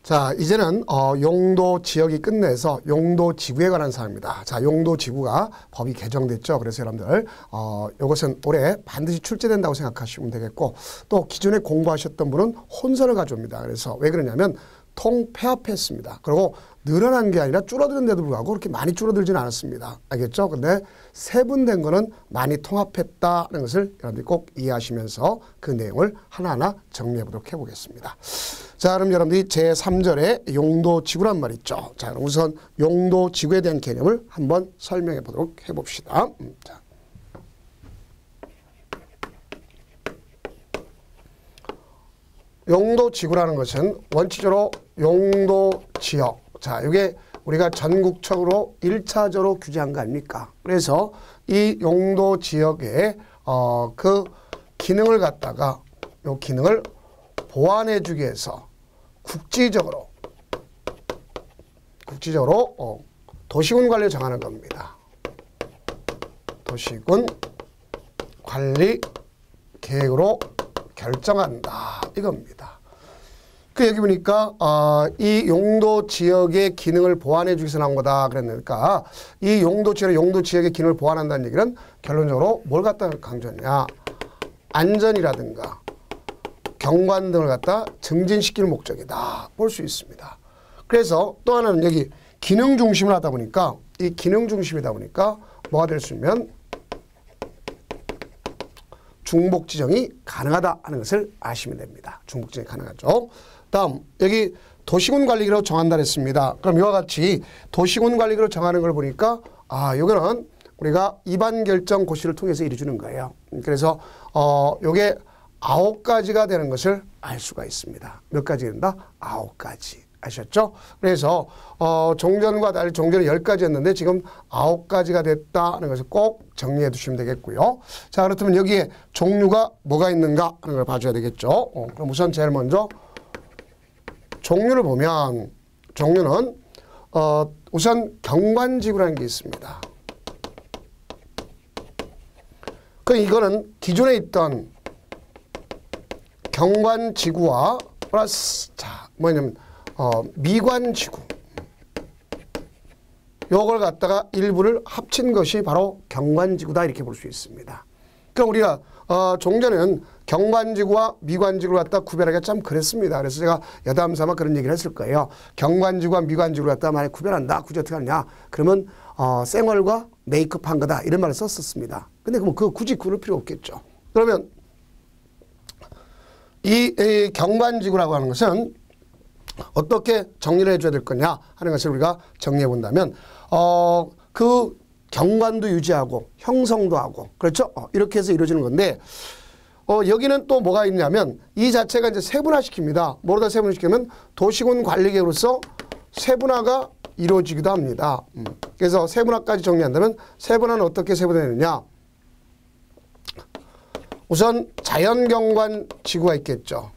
자, 이제는 용도 지역이 끝내서 용도 지구에 관한 사항입니다. 자, 용도 지구가 법이 개정됐죠. 그래서 여러분들 이것은 올해 반드시 출제된다고 생각하시면 되겠고, 또 기존에 공부하셨던 분은 혼선을 가져옵니다. 그래서 왜 그러냐면 통폐합했습니다. 그리고 늘어난 게 아니라 줄어드는데도 불구하고 그렇게 많이 줄어들지는 않았습니다. 알겠죠? 근데 세분된 거는 많이 통합했다는 것을 여러분들이 꼭 이해하시면서 그 내용을 하나하나 정리해 보도록 해보겠습니다. 자, 그럼 여러분들이 제3절에 용도지구란 말 있죠. 자, 그럼 우선 용도지구에 대한 개념을 한번 설명해 보도록 해봅시다. 자. 용도지구라는 것은 원칙적으로 용도지역. 자, 이게 우리가 전국적으로 1차적으로 규제한 거 아닙니까? 그래서 이 용도지역의 그 기능을 갖다가 이 기능을 보완해 주기 위해서 국지적으로 도시군 관리를 정하는 겁니다. 도시군 관리 계획으로 결정한다 이겁니다. 그 여기 보니까 이 용도 지역의 기능을 보완해 주기 위해서 나온 거다 그랬으니까 이 용도 지역의 기능을 보완한다는 얘기는 결론적으로 뭘 갖다 강조하냐, 안전이라든가 경관 등을 갖다 증진시키는 목적이다 볼 수 있습니다. 그래서 또 하나는 여기 기능 중심을 하다 보니까 이 기능 중심이다 보니까 뭐가 될 수 있냐면 중복 지정이 가능하다 하는 것을 아시면 됩니다. 중복 지정이 가능하죠. 다음 여기 도시군 관리기로 정한다 했습니다. 그럼 이와 같이 도시군 관리기로 정하는 걸 보니까 이거는 우리가 입안 결정 고시를 통해서 이루어주는 거예요. 그래서 요게 9가지가 되는 것을 알 수가 있습니다. 몇 가지 된다? 9가지. 아셨죠? 그래서 종전과 달리 종전은 10가지였는데 지금 9가지가 됐다는 것을 꼭 정리해 두시면 되겠고요. 자, 그렇다면 여기에 종류가 뭐가 있는가 하는 걸 봐줘야 되겠죠. 그럼 우선 제일 먼저 종류를 보면 종류는 우선 경관지구라는 게 있습니다. 그 이거는 기존에 있던 경관지구와 플러스 뭐냐면 미관지구 요걸 갖다가 일부를 합친 것이 바로 경관지구다 이렇게 볼 수 있습니다. 그럼 우리가 종전에는 경관지구와 미관지구를 갖다 구별하기가 참 그랬습니다. 그래서 제가 여담삼아 그런 얘기를 했을 거예요. 경관지구와 미관지구를 갖다 만약 구별한다. 굳이 어떻게 하느냐. 그러면 쌩얼과 메이크업 한 거다. 이런 말을 썼었습니다. 근데 그거 굳이 그럴 필요 없겠죠. 그러면 이 경관지구라고 하는 것은 어떻게 정리를 해줘야 될 거냐 하는 것을 우리가 정리해 본다면 그 경관도 유지하고 형성도 하고 그렇죠? 이렇게 해서 이루어지는 건데 여기는 또 뭐가 있냐면 이 자체가 이제 세분화시킵니다. 뭐로다 세분화시키면 도시군 관리계획으로서 세분화가 이루어지기도 합니다. 그래서 세분화까지 정리한다면 세분화는 어떻게 세분화되느냐? 우선 자연경관 지구가 있겠죠.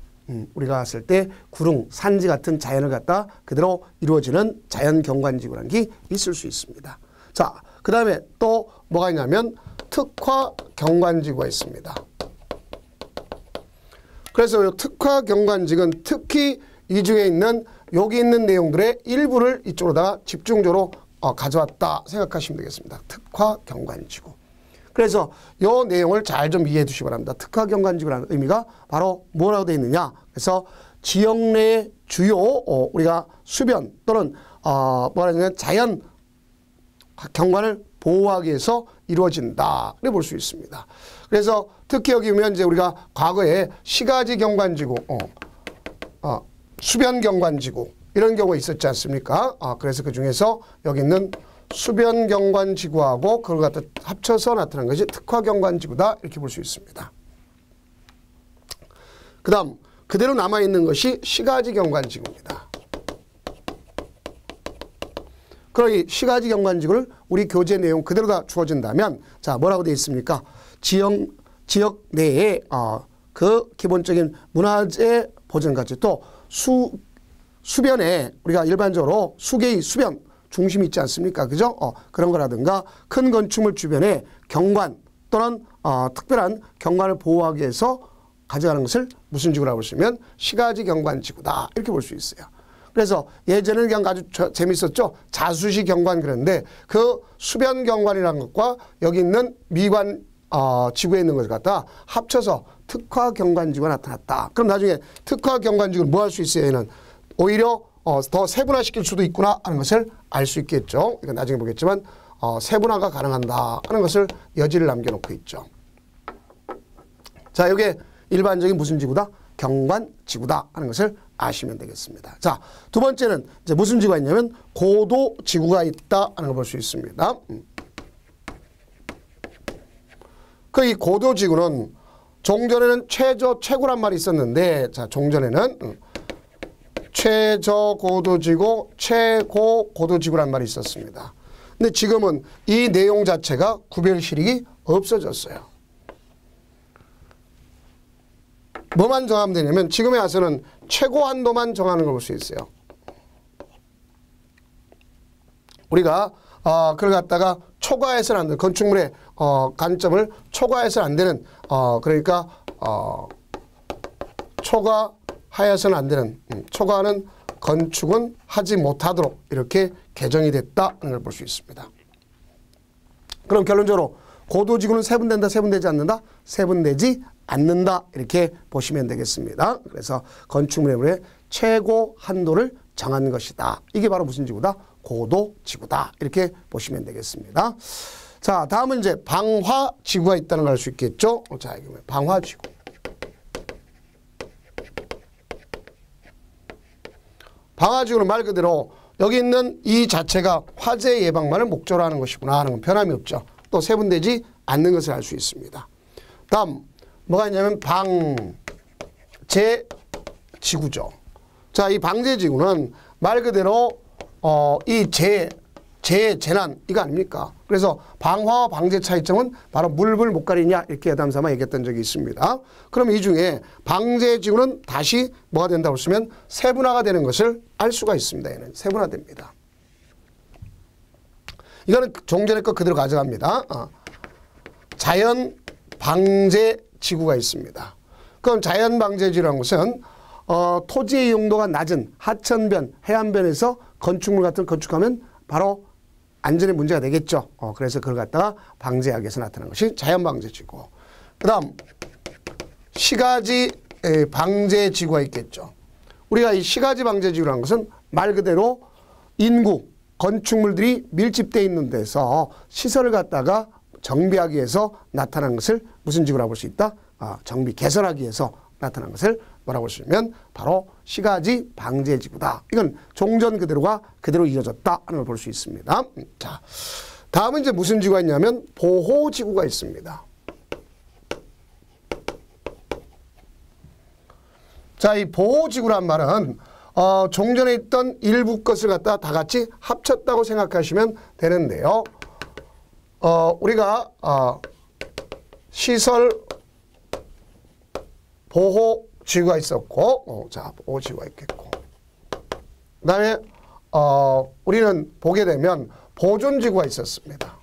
우리가 봤을 때 구릉, 산지 같은 자연을 갖다 그대로 이루어지는 자연경관지구라는 게 있을 수 있습니다. 자, 그 다음에 또 뭐가 있냐면 특화경관지구가 있습니다. 그래서 이 특화경관지구는 특히 이 중에 있는 여기 있는 내용들의 일부를 이쪽으로다가 집중적으로 가져왔다 생각하시면 되겠습니다. 특화경관지구. 그래서 이 내용을 잘 좀 이해해 두시기 바랍니다. 특화경관지구라는 의미가 바로 뭐라고 되어 있느냐. 그래서 지역 내의 주요 우리가 수변 또는 뭐라 하냐면 자연 경관을 보호하기 위해서 이루어진다. 이렇게 볼 수 있습니다. 그래서 특히 여기 보면 이제 우리가 과거에 시가지 경관지구, 수변 경관지구 이런 경우가 있었지 않습니까? 그래서 그 중에서 여기 있는 수변경관지구하고 그걸 갖다 합쳐서 나타난 것이 특화경관지구다 이렇게 볼 수 있습니다. 그 다음 그대로 남아있는 것이 시가지경관지구입니다. 그럼 이 시가지경관지구를 우리 교재 내용 그대로 다 주어진다면 자 뭐라고 되어 있습니까? 지역 내에 그 기본적인 문화재 보존가치 또 수변에 우리가 일반적으로 수계의 수변 중심이 있지 않습니까? 그죠? 그런 거라든가 큰 건축물 주변에 경관 또는 특별한 경관을 보호하기 위해서 가져가는 것을 무슨 지구라고 보시면 시가지 경관지구다 이렇게 볼 수 있어요. 그래서 예전에는 그냥 아주 재밌었죠. 자수시 경관 그랬는데 그 수변 경관이라는 것과 여기 있는 미관 지구에 있는 것을 갖다 합쳐서 특화 경관지구가 나타났다. 그럼 나중에 특화 경관지구를 뭐 할 수 있어요? 얘는 오히려 더 세분화시킬 수도 있구나 하는 것을 알 수 있겠죠. 이건 나중에 보겠지만 세분화가 가능한다 하는 것을 여지를 남겨놓고 있죠. 자, 이게 일반적인 무슨 지구다? 경관지구다 하는 것을 아시면 되겠습니다. 자, 두 번째는 이제 무슨 지구가 있냐면 고도지구가 있다 하는 걸 볼 수 있습니다. 그 이 고도지구는 종전에는 최고란 말이 있었는데, 자, 종전에는 최저고도지구, 최고고도지구란 말이 있었습니다. 근데 지금은 이 내용 자체가 구별시력이 없어졌어요. 뭐만 정하면 되냐면 지금에 와서는 최고 한도만 정하는 걸 볼 수 있어요. 우리가 그걸 갖다가 초과해서는 안 되는 건축물의 관점을 초과해서는 안 되는 그러니까 초과하여서는 안 되는 초과하는 건축은 하지 못하도록 이렇게 개정이 됐다는 걸 볼 수 있습니다. 그럼 결론적으로 고도지구는 세분된다, 세분되지 않는다? 세분되지 않는다 이렇게 보시면 되겠습니다. 그래서 건축물의 최고 한도를 정한 것이다. 이게 바로 무슨 지구다? 고도지구다. 이렇게 보시면 되겠습니다. 자, 다음은 이제 방화지구가 있다는 걸 알 수 있겠죠. 자, 이게 방화지구. 방화지구는 말 그대로 여기 있는 이 자체가 화재 예방만을 목적으로 하는 것이구나 하는 건 변함이 없죠. 또 세분되지 않는 것을 알 수 있습니다. 다음 뭐가 있냐면 방제지구죠. 자, 이 방제지구는 말 그대로 이 재난 이거 아닙니까? 그래서 방화와 방제 차이점은 바로 물불 못 가리냐 이렇게 여담삼아 얘기했던 적이 있습니다. 그럼 이 중에 방제지구는 다시 뭐가 된다고 했으면 세분화가 되는 것을 알 수가 있습니다. 얘는 세분화됩니다. 이거는 종전의 거 그대로 가져갑니다. 자연 방제 지구가 있습니다. 그럼 자연 방제지구라는 것은 토지의 용도가 낮은 하천변, 해안변에서 건축물 같은 걸 건축하면 바로 안전에 문제가 되겠죠. 그래서 그걸 갖다가 방제하기 위해서 나타난 것이 자연 방제지구. 그 다음 시가지 방제지구가 있겠죠. 우리가 이 시가지 방제지구라는 것은 말 그대로 인구, 건축물들이 밀집되어 있는 데서 시설을 갖다가 정비하기 위해서 나타난 것을 무슨 지구라고 볼 수 있다? 정비 개선하기 위해서 나타난 것을 뭐라고 볼 수 있으면 바로 시가지 방제지구다. 이건 종전 그대로가 그대로 이어졌다 하는 걸 볼 수 있습니다. 자, 다음은 이제 무슨 지구가 있냐면 보호지구가 있습니다. 자, 이 보호지구란 말은 종전에 있던 일부 것을 갖다 다 같이 합쳤다고 생각하시면 되는데요. 우리가 시설 보호지구가 있었고, 자, 보호지구가 있겠고, 그 다음에 우리는 보게 되면 보존지구가 있었습니다.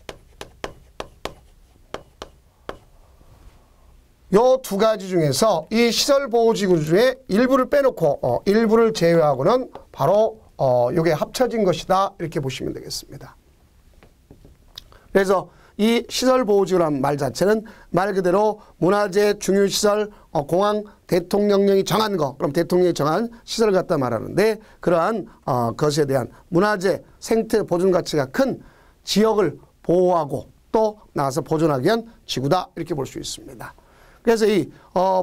요 두 가지 중에서 이 시설보호지구 중에 일부를 빼놓고 일부를 제외하고는 바로 요게 합쳐진 것이다 이렇게 보시면 되겠습니다. 그래서 이 시설보호지구란 말 자체는 말 그대로 문화재, 중유시설, 공항, 대통령령이 정한 거, 그럼 대통령이 정한 시설을 갖다 말하는데 그러한 것에 대한 문화재, 생태 보존 가치가 큰 지역을 보호하고 또 나가서 보존하기 위한 지구다 이렇게 볼 수 있습니다. 그래서 이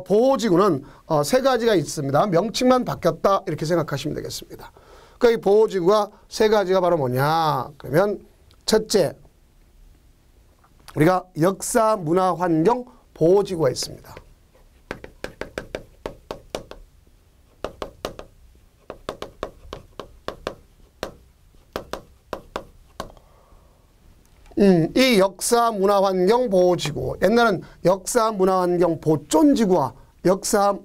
보호지구는 세 가지가 있습니다. 명칭만 바뀌었다 이렇게 생각하시면 되겠습니다. 그러니까 이 보호지구가 세 가지가 바로 뭐냐 그러면 첫째 우리가 역사, 문화, 환경 보호지구가 있습니다. 이 역사, 문화, 환경 보호지구 옛날은 역사, 문화, 환경 보존지구와 역사,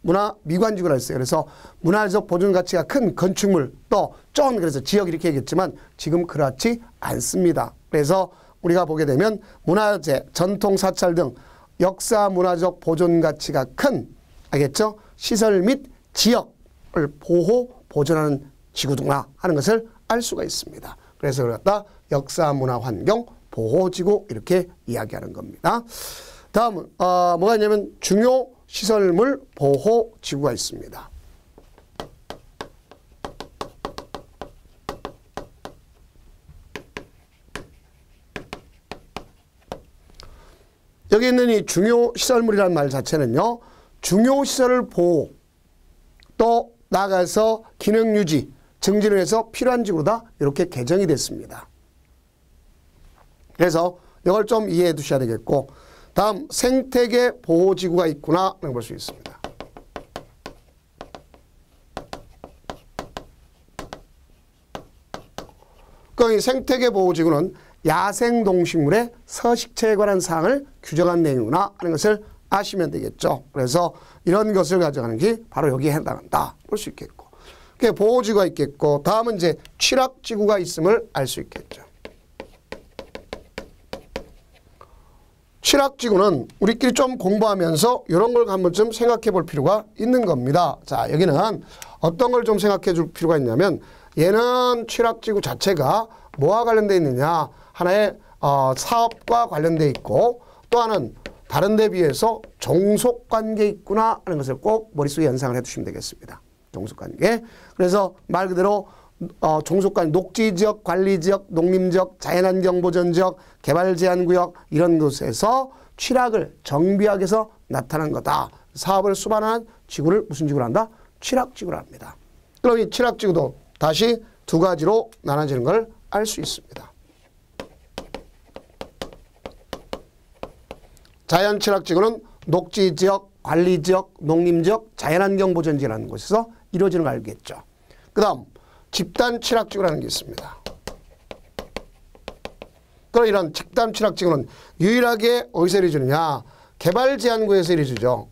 문화, 미관지구라 했어요. 그래서 문화적 보존 가치가 큰 건축물 또 그래서 지역 이렇게 얘기했지만 지금 그렇지 않습니다. 그래서 우리가 보게 되면 문화재, 전통 사찰 등 역사 문화적 보존 가치가 큰 알겠죠? 시설 및 지역을 보호 보존하는 지구구나 하는 것을 알 수가 있습니다. 그래서 그걸 갖다 역사, 문화, 환경, 보호지구 이렇게 이야기하는 겁니다. 다음은 뭐가 있냐면 중요 시설물 보호지구가 있습니다. 여기 있는 이 중요시설물이라는 말 자체는요. 중요시설을 보호 또 나아가서 기능유지 증진을 해서 필요한 지구다 이렇게 개정이 됐습니다. 그래서 이걸 좀 이해해 두셔야 되겠고 다음 생태계 보호지구가 있구나 라고 볼 수 있습니다. 그럼 이 생태계 보호지구는 야생동식물의 서식처에 관한 사항을 규정한 내용이구나 하는 것을 아시면 되겠죠. 그래서 이런 것을 가져가는 게 바로 여기에 해당한다 볼 수 있겠고 보호지구가 있겠고 다음은 이제 취락지구가 있음을 알 수 있겠죠. 취락지구는 우리끼리 좀 공부하면서 이런 걸 한 번쯤 생각해 볼 필요가 있는 겁니다. 자, 여기는 어떤 걸 좀 생각해 줄 필요가 있냐면 얘는 취락지구 자체가 뭐와 관련되어 있느냐 하나의 사업과 관련되어 있고 또 하나는 다른 데 비해서 종속관계에 있구나 하는 것을 꼭 머릿속에 연상을 해 두시면 되겠습니다. 종속관계. 그래서 말 그대로 종속관계, 녹지지역, 관리지역, 농림지역, 자연환경보전지역, 개발제한구역 이런 곳에서 취락을 정비하기 위해서 나타난 거다. 사업을 수반하는 지구를 무슨 지구로 한다? 취락지구로 합니다. 그럼 이 취락지구도 다시 두 가지로 나눠지는 걸 알 수 있습니다. 자연취락지구는 녹지지역, 관리지역, 농림지역, 자연환경보전지라는 곳에서 이루어지는 걸 알겠죠. 그 다음 집단취락지구라는 게 있습니다. 그럼 이런 집단취락지구는 유일하게 어디서 이루어지느냐 개발제한구에서 이루어지죠.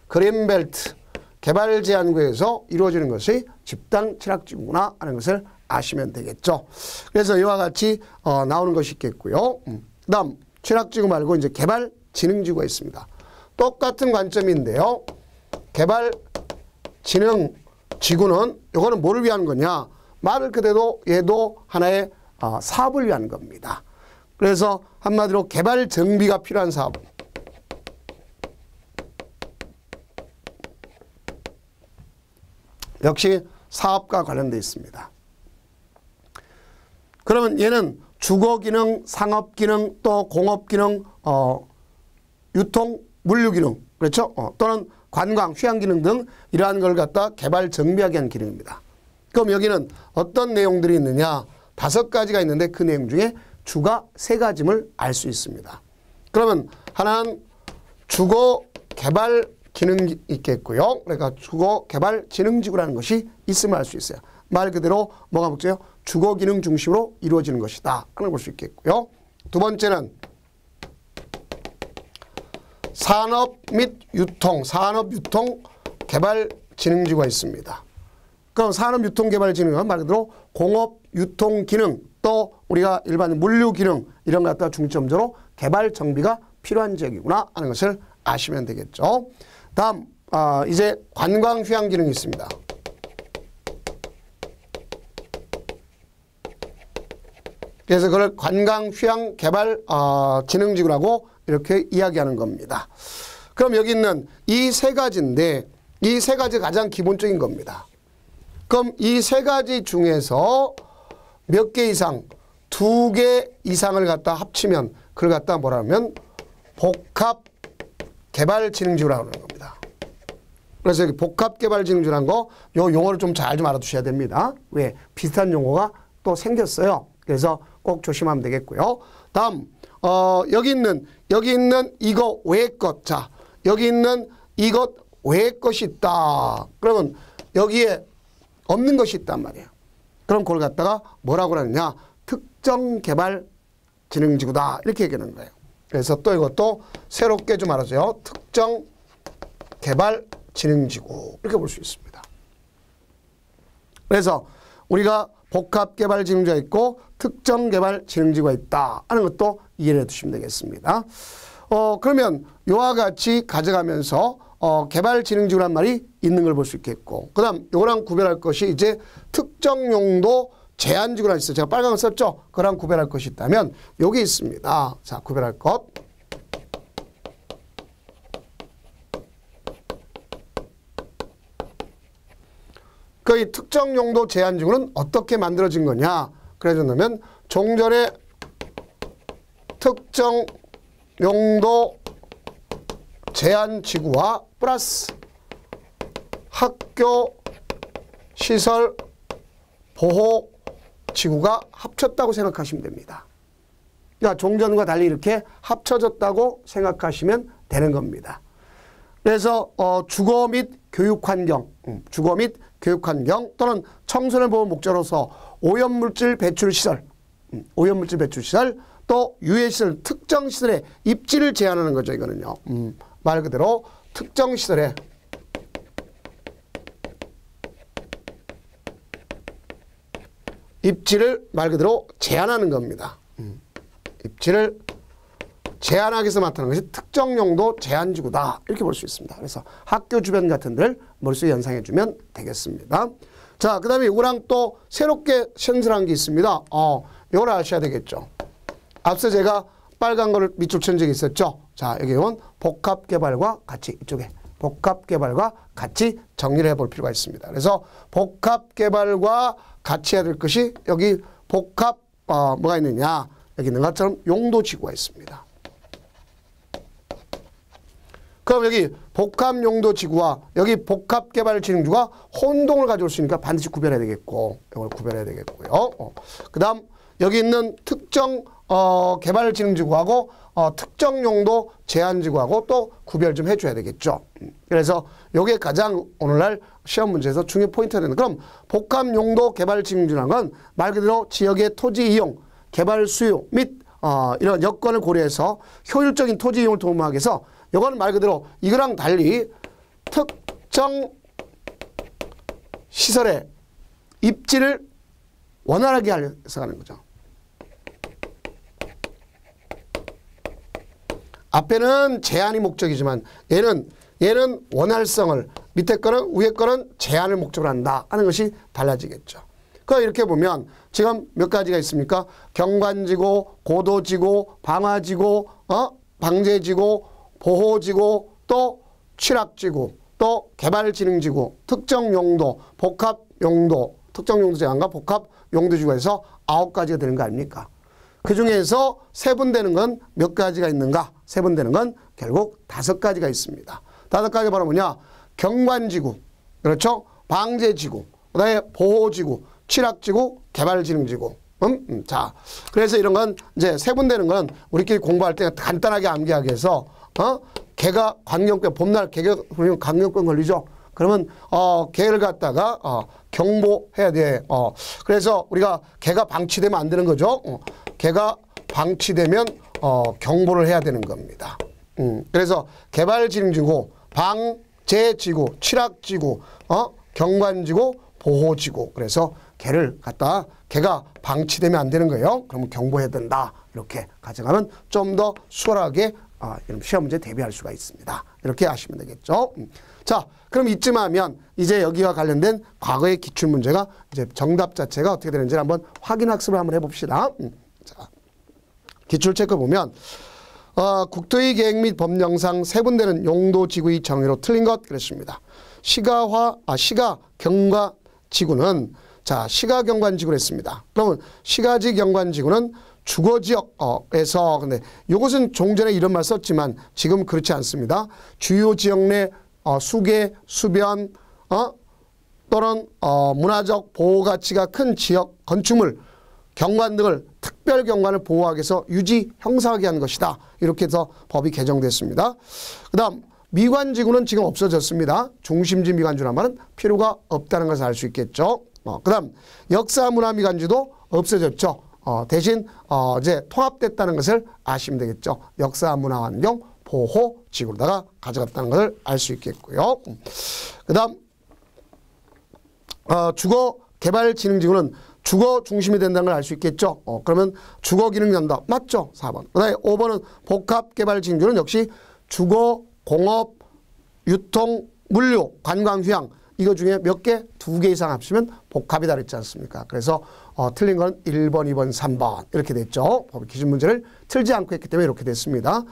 그린벨트 개발제한구에서 이루어지는 것이 집단취락지구구나 하는 것을 아시면 되겠죠. 그래서 이와 같이 나오는 것이 있겠고요. 그 다음 취락지구 말고 이제 개발지능지구가 있습니다. 똑같은 관점인데요. 개발지능지구는 이거는 뭐를 위한 거냐 말 그대로 얘도 하나의 사업을 위한 겁니다. 그래서 한마디로 개발 정비가 필요한 사업 역시 사업과 관련되어 있습니다. 그러면 얘는 주거기능, 상업기능, 또 공업기능, 유통, 물류기능, 그렇죠? 또는 관광, 휴양기능 등 이러한 걸 갖다 개발 정비하게 한 기능입니다. 그럼 여기는 어떤 내용들이 있느냐? 5가지가 있는데 그 내용 중에 주가 3가지임을 알 수 있습니다. 그러면 하나는 주거 개발 기능이 있겠고요. 그러니까 주거 개발 지능지구라는 것이 있음을 알 수 있어요. 말 그대로 뭐가 목적이요? 주거 기능 중심으로 이루어지는 것이다 하는 걸 볼 수 있겠고요. 두 번째는 산업 및 유통, 개발지능지구가 있습니다. 그럼 산업유통개발지능은 말 그대로 공업, 유통 기능, 또 우리가 일반 물류 기능 이런 것 갖다 중점적으로 개발 정비가 필요한 지역이구나 하는 것을 아시면 되겠죠. 다음 이제 관광 휴양 기능이 있습니다. 그래서 그걸 관광 휴양 개발 지능지구라고 이렇게 이야기하는 겁니다. 그럼 여기 있는 이 3가지인데 이 3가지 가장 기본적인 겁니다. 그럼 이 3가지 중에서 몇 개 이상, 2개 이상을 갖다 합치면 그걸 갖다 뭐라 하면 복합개발지능지구라고 하는 겁니다. 그래서 여기 복합개발지능지구라는 거, 요 용어를 좀 잘 좀 알아두셔야 됩니다. 왜? 비슷한 용어가 또 생겼어요. 그래서 꼭 조심하면 되겠고요. 다음, 여기 있는 이거 외의 것. 자, 여기 있는 이것 외의 것이 있다. 그러면 여기에 없는 것이 있단 말이에요. 그럼 그걸 갖다가 뭐라고 하느냐? 특정개발지능지구다. 이렇게 얘기하는 거예요. 그래서 또 이것도 새롭게 좀 알아줘요. 특정개발지능지구. 이렇게 볼 수 있습니다. 그래서 우리가 복합개발지능지구가 있고 특정개발지능지구가 있다 하는 것도 이해를 해두시면 되겠습니다. 그러면 이와 같이 가져가면서 개발진흥지구란 말이 있는 걸 볼 수 있겠고, 그 다음 요거랑 구별할 것이 이제 특정 용도 제한지구란 있어요. 제가 빨간 거 썼죠? 그거랑 구별할 것이 있다면 여기 있습니다. 자, 구별할 것. 그 이 특정 용도 제한지구는 어떻게 만들어진 거냐? 그래준다면 종전의 특정 용도 제한지구와 플러스 학교 시설 보호지구가 합쳤다고 생각하시면 됩니다. 그러니까 종전과 달리 이렇게 합쳐졌다고 생각하시면 되는 겁니다. 그래서 주거 및 교육환경, 주거 및 교육환경 또는 청소년 보호 목적으로서 오염물질 배출시설, 오염물질 배출시설 또 유해시설, 특정시설의 입지를 제한하는 거죠. 이거는요. 말 그대로 특정시설의 입지를 말 그대로 제한하는 겁니다. 입지를 제한하기 위해서 나타나는 것이 특정용도 제한지구다. 이렇게 볼 수 있습니다. 그래서 학교 주변 같은 데를 머릿속에 연상해 주면 되겠습니다. 자, 그 다음에 이거랑 또 새롭게 신설한 게 있습니다. 이걸 아셔야 되겠죠. 앞서 제가 빨간 거를 밑줄 친 적이 있었죠. 자, 여기 온 복합개발과 같이 이쪽에 복합개발과 같이 정리를 해볼 필요가 있습니다. 그래서 복합개발과 같이 해야 될 것이 여기 복합 뭐가 있느냐. 여기 있는 것처럼 용도지구가 있습니다. 그럼 여기 복합용도지구와 여기 복합개발진흥지구가 혼동을 가져올 수 있으니까 반드시 구별해야 되겠고, 이걸 구별해야 되겠고요. 그 다음 여기 있는 특정 개발진흥지구하고 특정용도 제한지구하고 또 구별 좀 해줘야 되겠죠. 그래서 이게 가장 오늘날 시험 문제에서 중요 포인트가 되는. 그럼 복합용도 개발진흥지구라는 건 말 그대로 지역의 토지 이용, 개발 수요 및 이런 여건을 고려해서 효율적인 토지 이용을 도모하기 위해서 이거는 말 그대로 이거랑 달리 특정 시설의 입지를 원활하게 하려고 하는 거죠. 앞에는 제한이 목적이지만 얘는 원활성을, 밑에 거는 위에 거는 제한을 목적으로 한다 하는 것이 달라지겠죠. 그러니까 이렇게 보면 지금 몇 가지가 있습니까? 경관지구, 고도지구, 방화지구, 방제지구, 보호지구, 또 취락지구, 또 개발진흥지구, 특정용도, 복합용도, 특정용도 제한과 복합용도지구에서 9가지가 되는 거 아닙니까? 그 중에서 세분되는 건 몇 가지가 있는가? 세분되는 건 결국 5가지가 있습니다. 5가지 바로 뭐냐? 경관지구, 그렇죠? 방제지구, 그 다음에 보호지구, 취락지구, 개발진흥지구. 자, 그래서 이런 건 이제 세분되는 건 우리끼리 공부할 때 간단하게 암기하기 위해서 개가 광역권, 봄날 개가 광역권 걸리죠. 그러면 개를 갖다가 경보해야 돼. 그래서 우리가 개가 방치되면 안 되는 거죠. 개가 방치되면 경보를 해야 되는 겁니다. 그래서 개발진흥지구, 방제지구, 취락지구, 경관지구, 보호지구. 그래서 개가 방치되면 안 되는 거예요. 그러면 경보해야 된다. 이렇게 가져가면 좀 더 수월하게 시험 문제 대비할 수가 있습니다. 이렇게 아시면 되겠죠. 자, 그럼 이쯤 하면 이제 여기와 관련된 과거의 기출문제가 이제 정답 자체가 어떻게 되는지 한번 확인 학습을 한번 해봅시다. 자, 기출체크 보면 국토의 계획 및 법령상 세분되는 용도지구의 정의로 틀린 것 그랬습니다. 시가경과지구는 자, 시가경관지구를 했습니다. 그러면 시가지 경관지구는 주거지역에서 근데 이것은 종전에 이런 말 썼지만 지금 그렇지 않습니다. 주요 지역 내 수계, 수변 또는 문화적 보호가치가 큰 지역 건축물, 경관 등을 특별 경관을 보호하기 위해서 유지, 형성하게 한 것이다. 이렇게 해서 법이 개정됐습니다. 그 다음 미관지구는 지금 없어졌습니다. 중심지 미관지라는 말은 필요가 없다는 것을 알 수 있겠죠. 그 다음 역사문화미관지도 없어졌죠. 대신 이제 통합됐다는 것을 아시면 되겠죠. 역사문화환경 보호지구로다가 가져갔다는 것을 알 수 있겠고요. 그 다음 주거개발진흥지구는 주거 중심이 된다는 걸 알 수 있겠죠. 그러면 주거기능연다. 맞죠? 4번. 그 다음에 5번은 복합개발진흥지구는 역시 주거, 공업, 유통, 물류, 관광, 휴양 이거 중에 몇 개? 2개 이상 합치면 복합이다 그랬지 않습니까? 그래서 틀린 건 1번, 2번, 3번 이렇게 됐죠. 법의 기준 문제를 틀지 않고 했기 때문에 이렇게 됐습니다.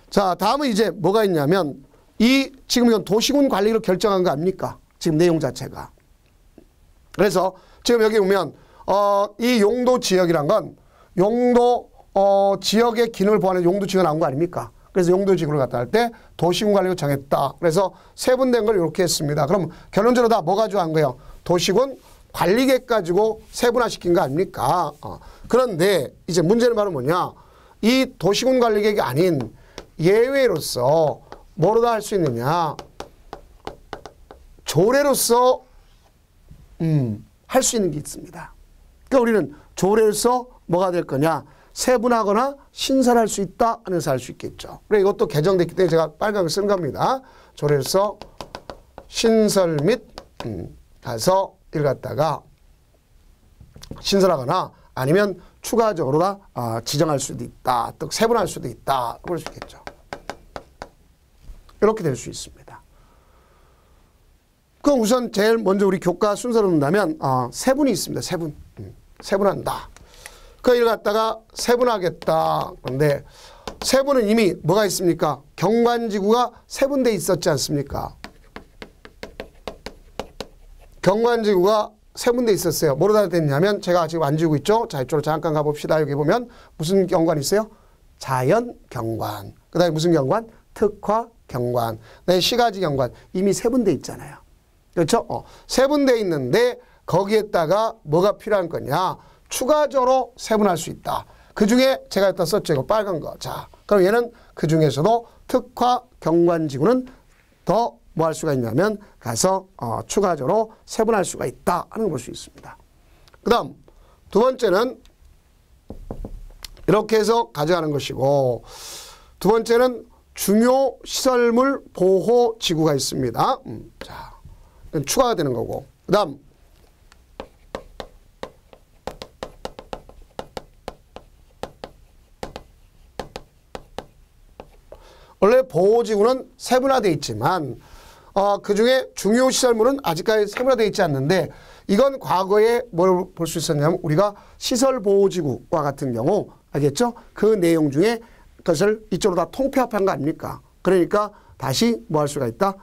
자, 다음은 이제 뭐가 있냐면 지금 이건 도시군 관리로 결정한 거 아닙니까? 지금 내용 자체가. 그래서 지금 여기 보면 이 용도 지역이란 건 용도 지역의 기능을 보완해 용도 지역이 나온 거 아닙니까? 그래서 용도 지구를 갖다 할 때 도시군 관리로 정했다. 그래서 세분된 걸 이렇게 했습니다. 그럼 결론적으로 다 뭐 가지고 한 거예요? 도시군 관리객 가지고 세분화시킨 거 아닙니까? 그런데 이제 문제는 바로 뭐냐? 이 도시군 관리객이 아닌 예외로서 뭐로 다 할 수 있느냐? 조례로서 할 수 있는 게 있습니다. 그러니까 우리는 조례로서 뭐가 될 거냐? 세분하거나 신설할 수 있다 하는 것을 알 수 있겠죠. 그래 이것도 개정됐기 때문에 제가 빨간을 쓴 겁니다. 조례로서 신설 및 가서 이를 갖다가 신설하거나 아니면 추가적으로 다 지정할 수도 있다. 또 세분할 수도 있다. 볼 수 있겠죠. 이렇게 될 수 있습니다. 그럼 우선 제일 먼저 우리 교과 순서로 본다면 세분이 있습니다. 세분. 세분한다. 그 일을 갖다가 세분하겠다. 그런데 세분은 이미 뭐가 있습니까? 경관지구가 세분돼 있었지 않습니까? 경관지구가 세분돼 있었어요. 뭐로 다 됐냐면 제가 지금 안 지우고 있죠? 자, 이쪽으로 잠깐 가봅시다. 여기 보면 무슨 경관이 있어요? 자연경관. 그 다음에 무슨 경관? 특화경관. 그다음에 시가지경관. 이미 세분돼 있잖아요. 그렇죠? 세분돼 있는데 거기에다가 뭐가 필요한 거냐? 추가적으로 세분할 수 있다. 그 중에 제가 여기다 썼죠. 이거 빨간 거. 자, 그럼 얘는 그 중에서도 특화 경관지구는 더 뭐 할 수가 있냐면 가서 추가적으로 세분할 수가 있다 하는 걸 볼 수 있습니다. 그 다음 두 번째는 이렇게 해서 가져가는 것이고 두 번째는 중요 시설물 보호 지구가 있습니다. 자, 추가가 되는 거고 그 다음 원래 보호지구는 세분화되어 있지만 그중에 중요시설물은 아직까지 세분화되어 있지 않는데 이건 과거에 뭘 볼 수 있었냐면 우리가 시설보호지구와 같은 경우 알겠죠? 그 내용 중에 그것을 이쪽으로 다 통폐합한 거 아닙니까? 그러니까 다시 뭐 할 수가 있다?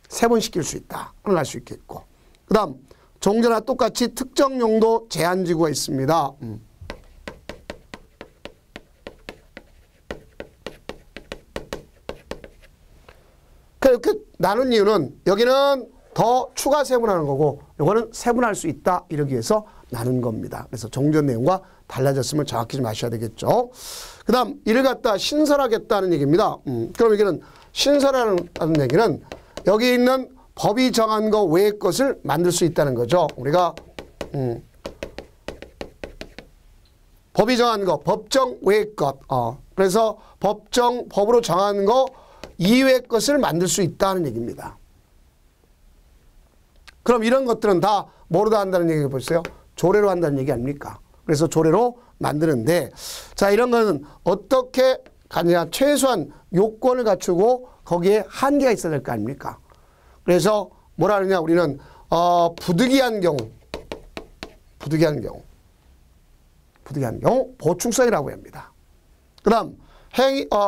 세분시킬 수 있다. 알 수 있겠고 그 다음 종전과 똑같이 특정 용도 제한지구가 있습니다. 이렇게 나눈 이유는 여기는 더 추가 세분하는 거고 이거는 세분할 수 있다 이러기 위해서 나눈 겁니다. 그래서 종전 내용과 달라졌음을 정확히 좀 아셔야 되겠죠. 그 다음 이를 갖다 신설하겠다는 얘기입니다. 그럼 여기는 신설하는 얘기는 여기 있는 법이 정한 거 외의 것을 만들 수 있다는 거죠. 우리가 법이 정한 거 법정 외의 것 그래서 법으로 정한 거 이외의 것을 만들 수 있다는 얘기입니다. 그럼 이런 것들은 다 뭐로 한다는 얘기 보세요. 조례로 한다는 얘기 아닙니까? 그래서 조례로 만드는데 자 이런 거는 어떻게 가느냐 최소한 요건을 갖추고 거기에 한계가 있어야 될 거 아닙니까? 그래서 뭐라 그러냐 우리는 부득이한 경우 보충성이라고 합니다. 그 다음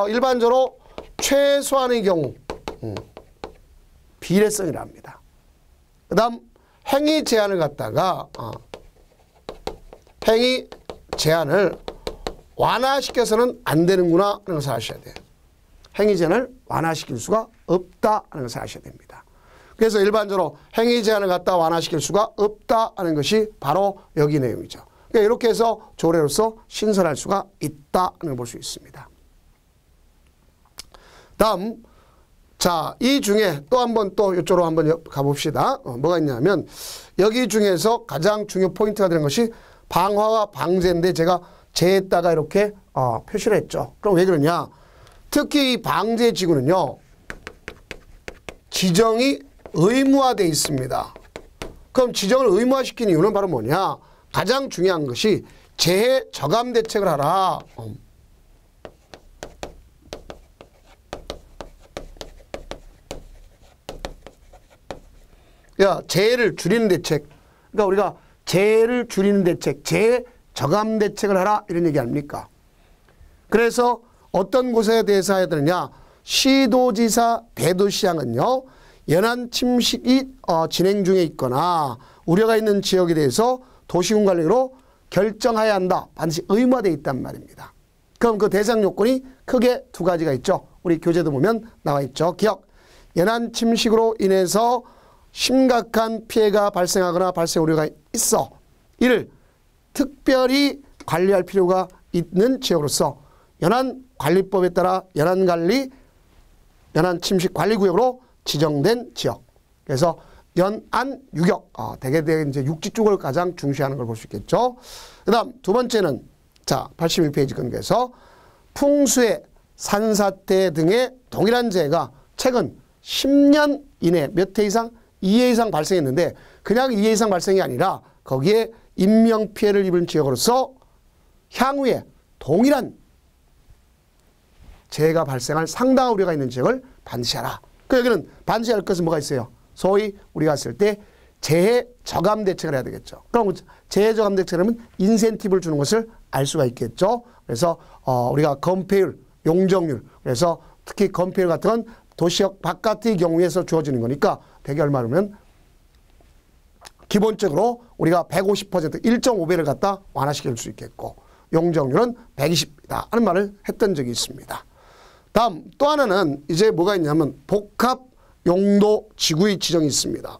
일반적으로 최소한의 경우 비례성이라 합니다. 그 다음 행위 제한을 갖다가 행위 제한을 완화시켜서는 안 되는구나 하는 것을 아셔야 돼요. 행위 제한을 완화시킬 수가 없다 하는 것을 아셔야 됩니다. 그래서 일반적으로 행위 제한을 갖다 완화시킬 수가 없다 하는 것이 바로 여기 내용이죠. 그러니까 이렇게 해서 조례로서 신설할 수가 있다 하는 걸 볼 수 있습니다. 다음 자, 이 중에 또 한번 또 이쪽으로 한번 가봅시다. 뭐가 있냐면 여기 중에서 가장 중요 포인트가 되는 것이 방화와 방제인데 제가 제에다가 이렇게 표시를 했죠. 그럼 왜 그러냐? 특히 이 방제지구는요. 지정이 의무화되어 있습니다. 그럼 지정을 의무화시킨 이유는 바로 뭐냐? 가장 중요한 것이 재해 저감 대책을 하라. 재해를 줄이는 대책. 그러니까 우리가 재해를 줄이는 대책, 재해 저감 대책을 하라 이런 얘기 아닙니까? 그래서 어떤 곳에 대해서 해야 되느냐? 시도지사, 대도시장은요, 연안 침식이 진행 중에 있거나 우려가 있는 지역에 대해서 도시군 관리로 결정해야 한다. 반드시 의무화되어 있단 말입니다. 그럼 그 대상 요건이 크게 두 가지가 있죠. 우리 교재도 보면 나와 있죠. 기억. 연안 침식으로 인해서 심각한 피해가 발생하거나 발생 우려가 있어. 이를 특별히 관리할 필요가 있는 지역으로서 연안관리법에 따라 연안침식관리구역으로 지정된 지역. 그래서 연안 유격, 대개 이제 육지 쪽을 가장 중시하는 걸 볼 수 있겠죠. 그 다음 두 번째는 자 81페이지 근거에서 풍수해, 산사태 등의 동일한 재해가 최근 10년 이내 몇 회 이상? 2회 이상 발생했는데 그냥 2회 이상 발생이 아니라 거기에 인명피해를 입은 지역으로서 향후에 동일한 재해가 발생할 상당한 우려가 있는 지역을 반드시 하라. 그 여기는 반드시 할 것은 뭐가 있어요? 소위 우리가 했을 때 재해 저감 대책을 해야 되겠죠. 그럼 재해 저감 대책이라면 인센티브를 주는 것을 알 수가 있겠죠. 그래서 우리가 건폐율, 용적률, 그래서 특히 건폐율 같은 건 도시역 바깥의 경우에서 주어지는 거니까 대개 얼마냐면 기본적으로 우리가 150% 1.5배를 갖다 완화시킬 수 있겠고 용적률은 120이다 하는 말을 했던 적이 있습니다. 다음 또 하나는 이제 뭐가 있냐면 복합 용도 지구의 지정이 있습니다.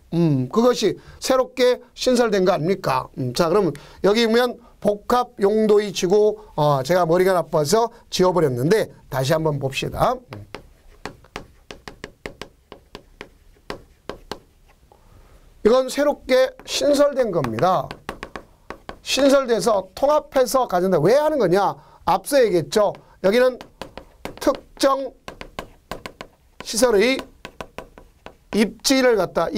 그것이 새롭게 신설된 거 아닙니까? 자, 그러면 여기 보면 복합 용도의 지구, 제가 머리가 나빠서 지워버렸는데 다시 한번 봅시다. 이건 새롭게 신설된 겁니다. 신설돼서 통합해서 가진다. 왜 하는 거냐? 앞서 얘기했죠. 여기는 특정 시설의 입지를 갖다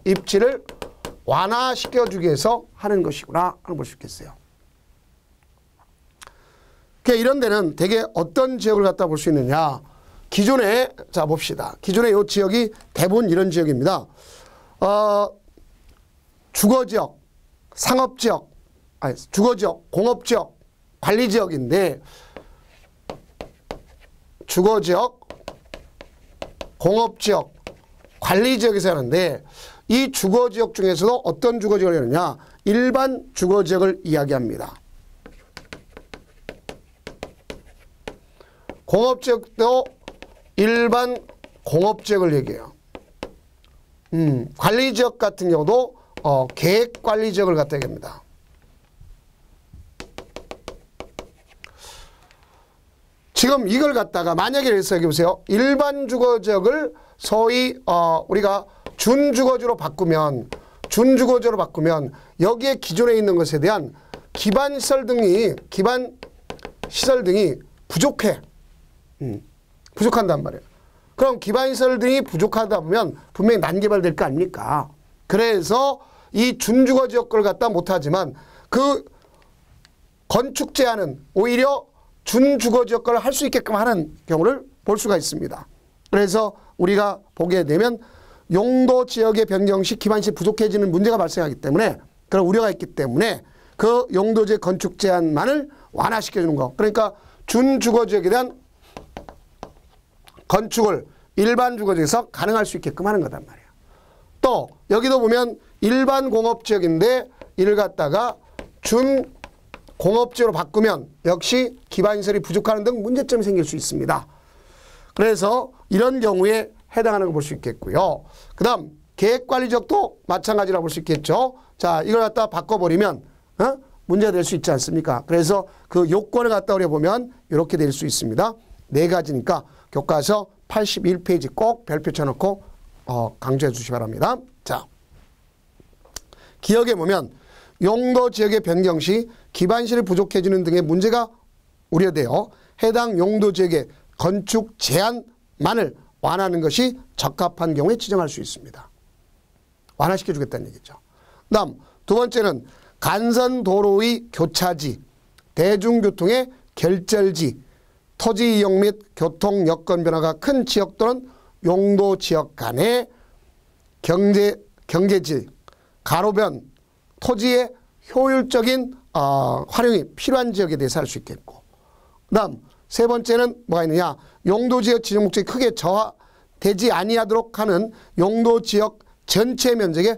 입지를 완화시켜주기 위해서 하는 것이구나 하는 볼 수 있겠어요. 이런 데는 대개 어떤 지역을 갖다 볼 수 있느냐? 기존에 자 봅시다. 기존에 이 지역이 대부분 이런 지역입니다. 주거지역, 상업지역, 주거지역, 공업지역, 관리지역인데 주거지역, 공업지역, 관리지역에서 하는데 이 주거지역 중에서도 어떤 주거지역을 하느냐? 일반 주거지역을 이야기합니다. 공업지역도 일반 공업지역을 얘기해요. 관리지역 같은 경우도 계획관리지역을 갖다 얘기합니다. 지금 이걸 갖다가 만약에 그래서 여기 보세요. 일반 주거지역을 소위 우리가 준주거지로 바꾸면 여기에 기존에 있는 것에 대한 기반시설 등이 부족해. 부족한단 말이에요. 그럼 기반시설 등이 부족하다 보면 분명히 난개발될 거 아닙니까? 그래서 이 준주거지역을 갖다 못하지만 그 건축 제한은 오히려 준주거지역을 할 수 있게끔 하는 경우를 볼 수가 있습니다. 그래서 우리가 보게 되면 용도 지역의 변경 시 기반시 부족해지는 문제가 발생하기 때문에 그런 우려가 있기 때문에 그 용도지역 건축 제한만을 완화시켜주는 거. 그러니까 준주거지역에 대한 건축을 일반 주거지역에서 가능할 수 있게끔 하는 거단 말이에요. 또 여기도 보면 일반 공업지역인데 이를 갖다가 준 공업지역으로 바꾸면 역시 기반시설이 부족하는 등 문제점이 생길 수 있습니다. 그래서 이런 경우에 해당하는 걸 볼 수 있겠고요. 그 다음 계획관리지역도 마찬가지라고 볼 수 있겠죠. 자, 이걸 갖다 바꿔버리면 문제가 될 수 있지 않습니까? 그래서 그 요건을 갖다 우리가 보면 이렇게 될 수 있습니다. 네 가지니까 교과서 81페이지 꼭 별표 쳐놓고 강조해 주시기 바랍니다. 자, 기억해 보면 용도 지역의 변경 시 기반시설이 부족해지는 등의 문제가 우려되어 해당 용도 지역의 건축 제한만을 완화하는 것이 적합한 경우에 지정할 수 있습니다. 완화시켜 주겠다는 얘기죠. 다음 두 번째는 간선도로의 교차지, 대중교통의 결절지, 토지 이용 및 교통 여건 변화가 큰 지역 또는 용도 지역 간의 경제질, 가로변, 토지의 효율적인 활용이 필요한 지역에 대해서 할 수 있겠고, 그 다음 세 번째는 뭐가 있느냐, 용도지역 지정 목적이 크게 저하되지 아니하도록 하는 용도지역 전체 면적에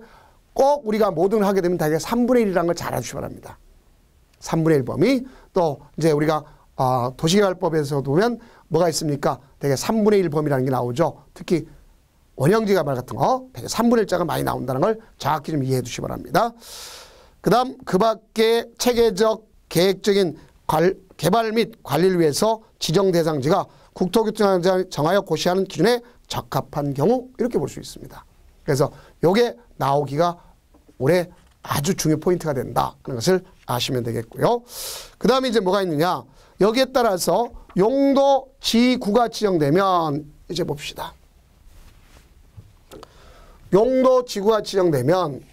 꼭 우리가 모든 걸 하게 되면 다게 3분의 1이라는 걸 잘 알아주시기 바랍니다. 3분의 1 범위. 또 이제 우리가 도시개발법에서 보면 뭐가 있습니까? 되게 3분의 1 범위라는 게 나오죠. 특히 원형지 개발 같은 거 되게 3분의 1자가 많이 나온다는 걸 정확히 좀 이해해 주시기 바랍니다. 그 다음 그 밖에 체계적 계획적인 개발 및 관리를 위해서 지정 대상지가 국토교통청장이 정하여 고시하는 기준에 적합한 경우 이렇게 볼 수 있습니다. 그래서 요게 나오기가 올해 아주 중요 포인트가 된다 하는 것을 아시면 되겠고요. 그 다음에 이제 뭐가 있느냐, 여기에 따라서 용도 지구가 지정되면 이제 봅시다. 용도 지구가 지정되면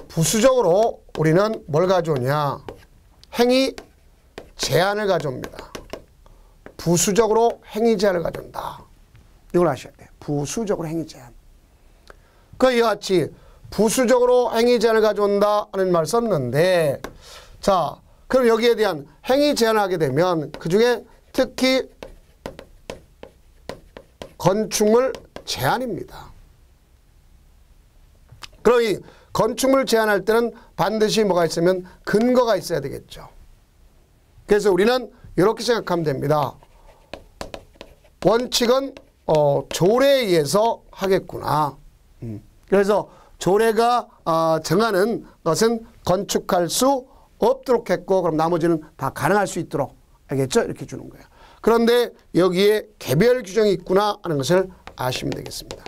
부수적으로 우리는 뭘 가져오냐, 행위 제한을 가져옵니다. 부수적으로 행위 제한을 가져온다. 이걸 아셔야 돼요. 부수적으로 행위 제한. 이와 같이 부수적으로 행위 제한을 가져온다 하는 말을 썼는데, 자, 그럼 여기에 대한 행위 제한을 하게 되면 그 중에 특히 건축물 제한입니다. 그럼 이 건축물 제한할 때는 반드시 뭐가 있으면 근거가 있어야 되겠죠. 그래서 우리는 이렇게 생각하면 됩니다. 원칙은 조례에 의해서 하겠구나. 그래서 조례가 정하는 것은 건축할 수 없도록 했고, 그럼 나머지는 다 가능할 수 있도록, 알겠죠? 이렇게 주는 거예요. 그런데 여기에 개별 규정이 있구나 하는 것을 아시면 되겠습니다.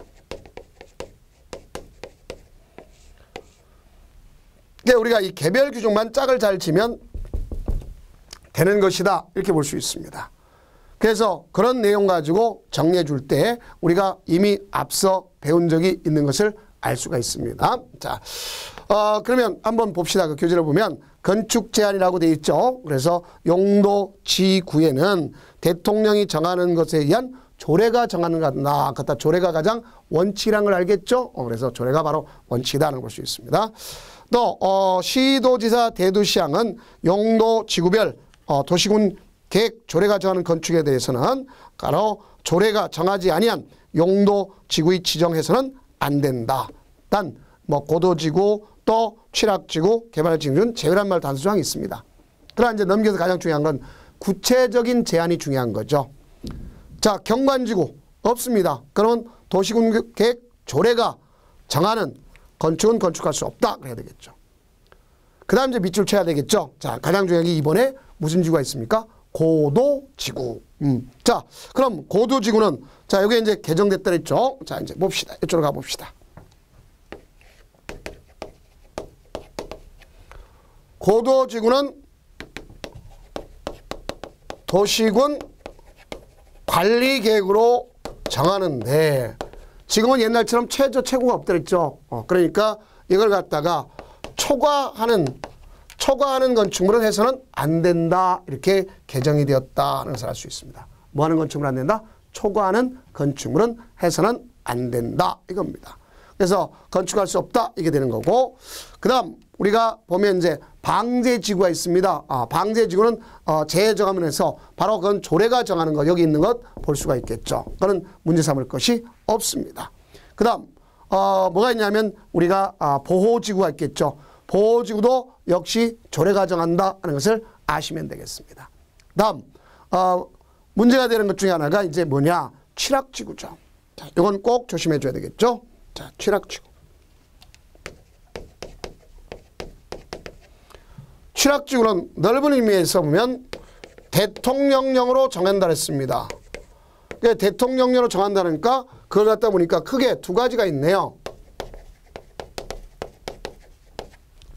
그러니까 우리가 이 개별 규정만 짝을 잘 치면 되는 것이다, 이렇게 볼 수 있습니다. 그래서 그런 내용 가지고 정리해 줄 때 우리가 이미 앞서 배운 적이 있는 것을 알 수가 있습니다. 자, 그러면 한번 봅시다. 그 교재를 보면 건축 제한이라고 되어 있죠. 그래서 용도 지구에는 대통령이 정하는 것에 의한 조례가 정하는 것이다. 갖다 조례가 가장 원칙이라는 걸 알겠죠. 그래서 조례가 바로 원칙이다는 걸 볼 수 있습니다. 또 시도지사 대도시장은 용도 지구별 도시군 계획 조례가 정하는 건축에 대해서는 바로 조례가 정하지 아니한 용도 지구의 지정해서는 안 된다. 단 뭐 고도지구 또 취락지구 개발지구는 제외란 말 단수 조항이 있습니다. 그러나 이제 넘겨서 가장 중요한 건 구체적인 제한이 중요한 거죠. 자, 경관지구 없습니다. 그러면 도시군 계획 조례가 정하는 건축은 건축할 수 없다 그래야 되겠죠. 그 다음 이제 밑줄 쳐야 되겠죠. 자, 가장 중요한 게 이번에 무슨 지구가 있습니까? 고도지구. 자, 그럼 고도지구는, 자, 여기 이제 개정됐다 했죠. 자, 이제 봅시다. 이쪽으로 가봅시다. 고도지구는 도시군 관리계획으로 정하는데, 지금은 옛날처럼 최저 최고가 없더랬죠. 그러니까 이걸 갖다가 초과하는 건축물을 해서는 안 된다. 이렇게 개정이 되었다는 것을 알 수 있습니다. 뭐 하는 건축물은 안 된다? 초과하는 건축물은 해서는 안 된다. 이겁니다. 그래서 건축할 수 없다. 이게 되는 거고, 그 다음 우리가 보면 이제 방제지구가 있습니다. 방제지구는 재정하면서 바로 그건 조례가 정하는 거, 여기 있는 것 볼 수가 있겠죠. 그거는 문제 삼을 것이 없습니다. 그 다음 뭐가 있냐면 우리가 보호지구가 있겠죠. 보호지구도 역시 조례가 정한다 하는 것을 아시면 되겠습니다. 다음 문제가 되는 것 중에 하나가 이제 뭐냐, 취락지구죠. 자, 이건 꼭 조심해 줘야 되겠죠. 자, 취락지구. 취락지구는 넓은 의미에서 보면 대통령령으로 정한다 했습니다. 그러니까 대통령령으로 정한다니까 그걸 갖다 보니까 크게 두 가지가 있네요.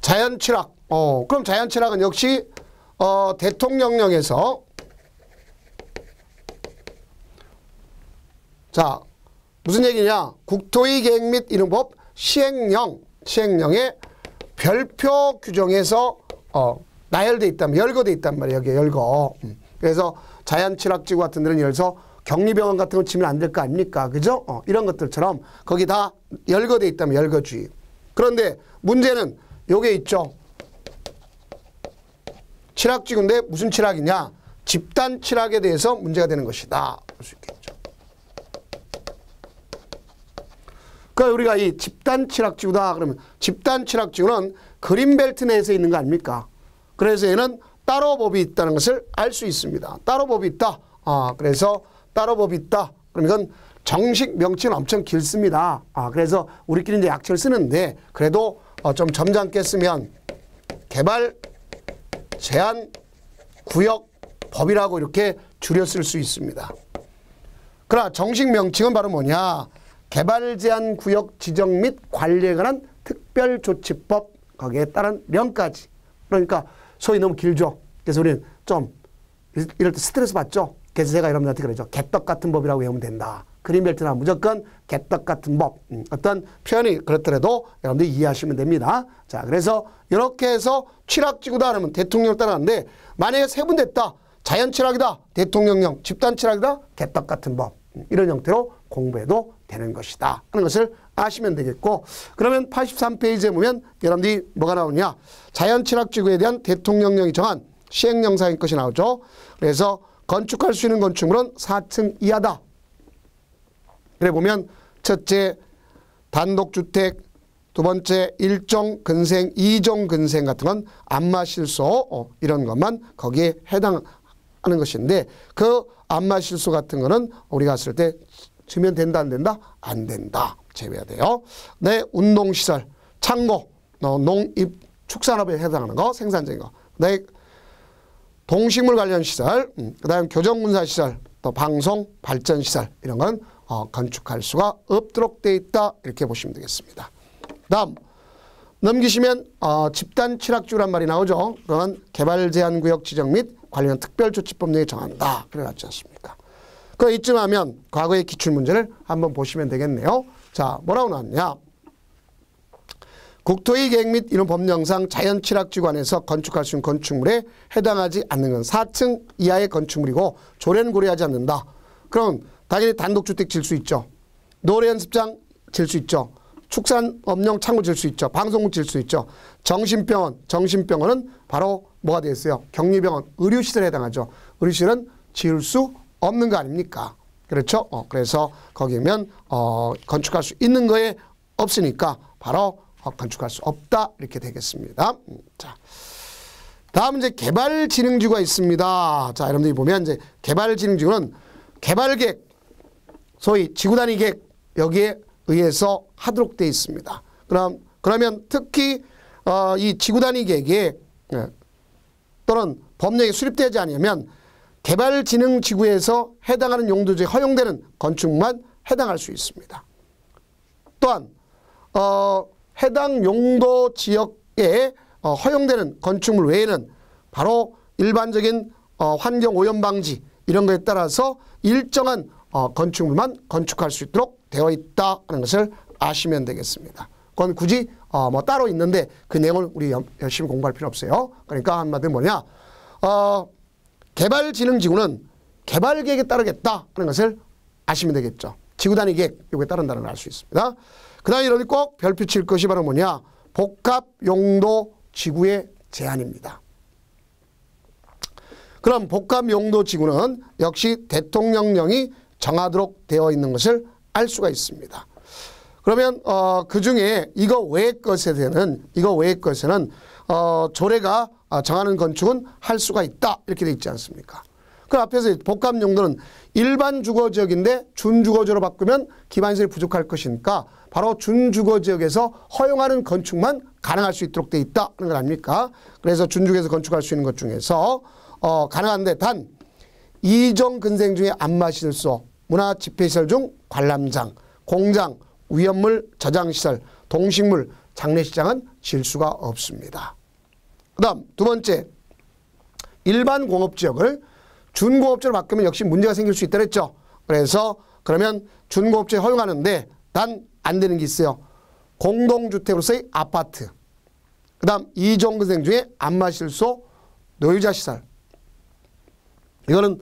자연취락. 그럼 자연취락은 역시 대통령령에서, 자, 무슨 얘기냐, 국토의 계획 및 이른법 시행령의 별표 규정에서 나열돼 있다면 열거돼 있단 말이에요. 여기에 열거. 그래서 자연취락지구 같은 데는 예를 들어서 격리병원 같은 거 치면 안 될 거 아닙니까? 그죠? 이런 것들처럼 거기 다 열거돼 있다면 열거주의. 그런데 문제는 요게 있죠. 취락지구인데 무슨 취락이냐? 집단 취락에 대해서 문제가 되는 것이다. 볼 수 있겠죠. 그러니까 우리가 이 집단 취락지구다 그러면 집단 취락지구는 그린벨트 내에서 있는 거 아닙니까? 그래서 얘는 따로 법이 있다는 것을 알 수 있습니다. 따로 법이 있다. 그래서 따로 법이 있다. 그럼 이건 정식 명칭은 엄청 길습니다. 그래서 우리끼리 이제 약체를 쓰는데 그래도 좀 점잖게 쓰면 개발 제한 구역 법이라고 이렇게 줄여 쓸 수 있습니다. 그러나 정식 명칭은 바로 뭐냐? 개발 제한 구역 지정 및 관리에 관한 특별조치법 거기에 따른 명까지. 그러니까 소위 너무 길죠. 그래서 우리는 좀 이럴 때 스트레스 받죠. 그래서 제가 여러분들한테 그러죠. 개떡 같은 법이라고 외우면 된다. 그린벨트나 무조건 개떡 같은 법. 어떤 표현이 그렇더라도 여러분들이 이해하시면 됩니다. 자, 그래서 이렇게 해서 취락지구다 그러면 대통령을 따라가는데 만약에 세분됐다. 자연취락이다. 대통령령. 집단취락이다. 개떡 같은 법. 이런 형태로 공부해도 되는 것이다 하는 것을 아시면 되겠고, 그러면 83페이지에 보면 여러분들이 뭐가 나오냐? 자연취락지구에 대한 대통령령이 정한 시행령사인 것이 나오죠. 그래서 건축할 수 있는 건축물은 4층 이하다. 그래 보면 첫째 단독주택, 두 번째 1종 근생, 2종 근생 같은 건 안마실소 이런 것만 거기에 해당하는 것인데 그 안마실소 같은 거는 우리가 봤을 때 주면 된다 안 된다? 안 된다. 제외해야 돼요. 네, 운동시설, 창고, 농입, 축산업에 해당하는 거, 생산적인 거. 네, 동식물 관련 시설, 그 다음 교정군사시설, 또 방송, 발전시설 이런 건 건축할 수가 없도록 돼 있다. 이렇게 보시면 되겠습니다. 다음 넘기시면 집단 취락지구란 말이 나오죠. 그러면 개발제한구역 지정 및 관련 특별조치법 내에 정한다. 그래놨지 않습니까? 그 이쯤 하면 과거의 기출문제를 한번 보시면 되겠네요. 자, 뭐라고 나왔냐? 국토의 계획 및 이런 법령상 자연취락지구 안에서 건축할 수 있는 건축물에 해당하지 않는 건 4층 이하의 건축물이고 조례는 고려하지 않는다. 그럼 당연히 단독주택 질 수 있죠. 노래연습장 질 수 있죠. 축산업용 창고 질 수 있죠. 방송국 질 수 있죠. 정신병원은 바로 뭐가 되겠어요? 격리병원, 의료시설에 해당하죠. 의료시설은 지을 수 없는 거 아닙니까? 그렇죠? 그래서 거기면 건축할 수 있는 거에 없으니까 바로 건축할 수 없다. 이렇게 되겠습니다. 자, 다음 이제 개발진흥지구가 있습니다. 자, 여러분들이 보면 이제 개발진흥지구는 개발계획, 소위 지구단위 계획 여기에 의해서 하도록 되어 있습니다. 그러면 특히 이 지구단위 계획에 또는 법령에 수립되지 않으면 개발진흥지구에서 해당하는 용도지에 허용되는 건축물만 해당할 수 있습니다. 또한 해당 용도 지역에 허용되는 건축물 외에는 바로 일반적인 환경오염 방지 이런 거에 따라서 일정한 건축물만 건축할 수 있도록 되어 있다는 것을 아시면 되겠습니다. 그건 굳이 뭐 따로 있는데 그 내용을 우리 열심히 공부할 필요 없어요. 그러니까 한마디로 뭐냐? 개발진흥지구는 개발계획에 따르겠다 하는 것을 아시면 되겠죠. 지구단위 계획 이거에 따른다는 걸 알 수 있습니다. 그 다음에 여러분이 꼭 별표 칠 것이 바로 뭐냐? 복합용도지구의 제한입니다. 그럼 복합용도지구는 역시 대통령령이 정하도록 되어 있는 것을 알 수가 있습니다. 그러면 그 중에 이거 외의 것에는 조례가 정하는 건축은 할 수가 있다 이렇게 돼 있지 않습니까? 그 앞에서 복합용도는 일반 주거지역인데 준주거지로 바꾸면 기반시설이 부족할 것이니까 바로 준주거지역에서 허용하는 건축만 가능할 수 있도록 돼 있다는 걸 아닙니까? 그래서 준주거에서 건축할 수 있는 것 중에서 가능한데 단 2종 근생 중에 안마시설소, 문화집회시설 중 관람장, 공장, 위험물 저장시설, 동식물, 장례시장은 질 수가 없습니다. 그 다음 두 번째, 일반 공업지역을 준공업지로 바꾸면 역시 문제가 생길 수 있다 그랬죠. 그래서 그러면 준공업지에 허용하는데 단 안 되는 게 있어요. 공동주택으로서의 아파트, 그 다음 2종 근생 중에 안마실소, 노유자 시설. 이거는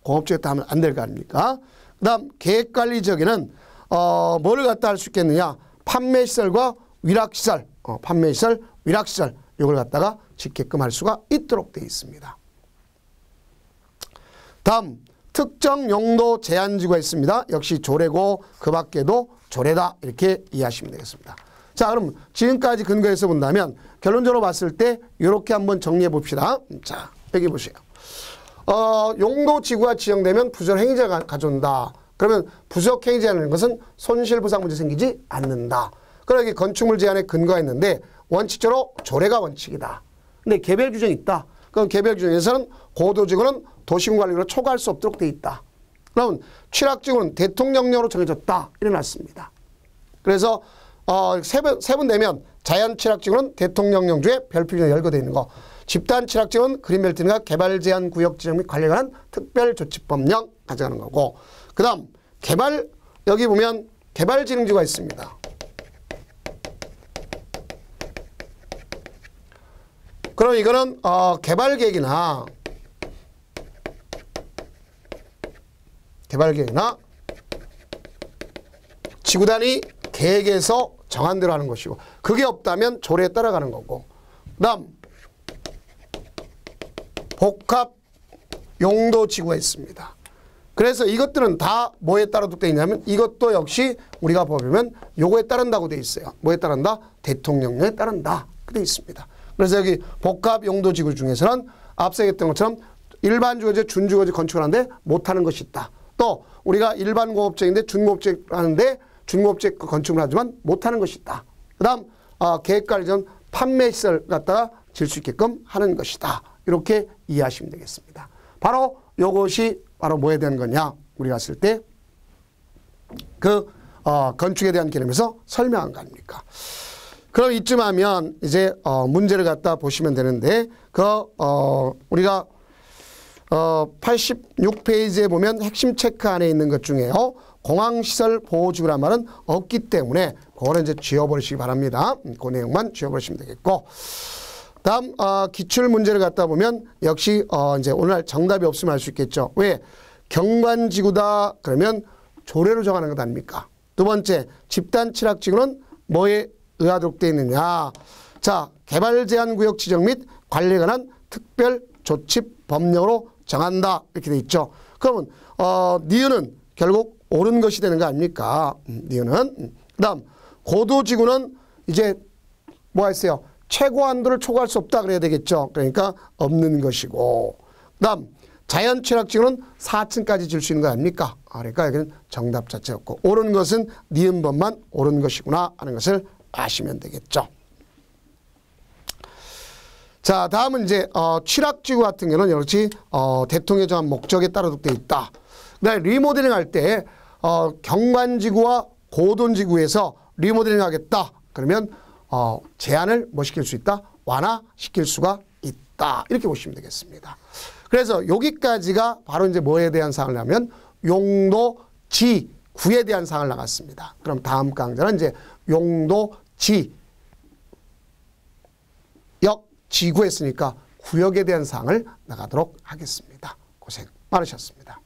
공업지역에 하면 안 될 거 아닙니까? 그 다음 계획관리지역에는 뭐를 갖다 할 수 있겠느냐. 판매시설과 위락시설, 판매시설, 위락시설 이걸 갖다가 짓게끔 할 수가 있도록 되어 있습니다. 다음 특정 용도 제한지구가 있습니다. 역시 조례고 그 밖에도 조례다 이렇게 이해하시면 되겠습니다. 자, 그럼 지금까지 근거해서 본다면 결론적으로 봤을 때 이렇게 한번 정리해 봅시다. 자, 여기 보세요. 용도지구가 지정되면 부적행위자가 가져온다. 그러면 부적행위자라는 것은 손실보상 문제 생기지 않는다. 그러기 건축물 제한에 근거가 있는데 원칙적으로 조례가 원칙이다. 근데 개별 규정이 있다. 그럼 개별 규정에서는 고도지구는 도시군관리로 초과할 수 없도록 돼 있다. 그러면 취락지구는 대통령령으로 정해졌다. 일어났습니다. 그래서 세분 되면 자연 취락지구는 대통령령주에 별표기준에 열거되어 있는 거. 집단 취락지구는 그린벨트나 개발 제한 구역 지정 및 관리에 관한 특별조치법령 가져가는 거고. 그 다음 개발 여기 보면 개발진흥지구가 있습니다. 그럼 이거는 개발계획이나 지구단위 계획에서 정한 대로 하는 것이고 그게 없다면 조례에 따라가는 거고 그 다음 복합용도지구가 있습니다. 그래서 이것들은 다 뭐에 따르도록 되어 있냐면 이것도 역시 우리가 보면 요거에 따른다고 되어 있어요. 뭐에 따른다? 대통령령에 따른다. 되어 있습니다. 그래서 여기 복합용도지구 중에서는 앞서 얘기했던 것처럼 일반주거지, 준주거지 건축을 하는데 못하는 것이 있다. 또 우리가 일반 공업지역인데 준공업지역 하는데 준공업지역 건축을 하지만 못하는 것이 있다. 그 다음 계획관리전 판매시설 갖다가 질 수 있게끔 하는 것이다. 이렇게 이해하시면 되겠습니다. 바로 이것이 바로 뭐에 대한 거냐 우리가 했을 때 그 건축에 대한 개념에서 설명한 거 아닙니까? 그럼 이쯤 하면 이제 문제를 갖다 보시면 되는데 우리가 86페이지에 보면 핵심 체크 안에 있는 것 중에요. 공항시설 보호지구란 말은 없기 때문에 그거는 이제 지워버리시기 바랍니다. 그 내용만 지워버리시면 되겠고. 다음 기출문제를 갖다 보면 역시 이제 오늘 정답이 없으면 알 수 있겠죠. 왜? 경관지구다 그러면 조례로 정하는 것 아닙니까? 두 번째 집단 취락지구는 뭐에 의하도록 되어 있느냐. 자, 개발제한구역 지정 및 관리에 관한 특별조치법령으로 정한다 이렇게 돼 있죠. 그러면 니은은 결국 옳은 것이 되는 거 아닙니까? 니은은. 그 다음 고도지구는 이제 뭐 했어요? 최고 한도를 초과할 수 없다 그래야 되겠죠. 그러니까 없는 것이고 그 다음 자연 취락지구는 4층까지 질 수 있는 거 아닙니까? 그러니까 여기는 정답 자체였고 옳은 것은 니은번만 옳은 것이구나 하는 것을 아시면 되겠죠. 자, 다음은 이제 취락지구 같은 경우는 역시 대통령이 정한 목적에 따라 되어 있다. 그다음에 리모델링 할 때 경관지구와 고돈지구에서 리모델링 하겠다. 그러면 제한을 뭐 시킬 수 있다? 완화시킬 수가 있다. 이렇게 보시면 되겠습니다. 그래서 여기까지가 바로 이제 뭐에 대한 사항을 하면 용도지구에 대한 사항을 나갔습니다. 그럼 다음 강좌는 이제 용도지 지구 했으니까 구역에 대한 사항을 나가도록 하겠습니다. 고생 많으셨습니다.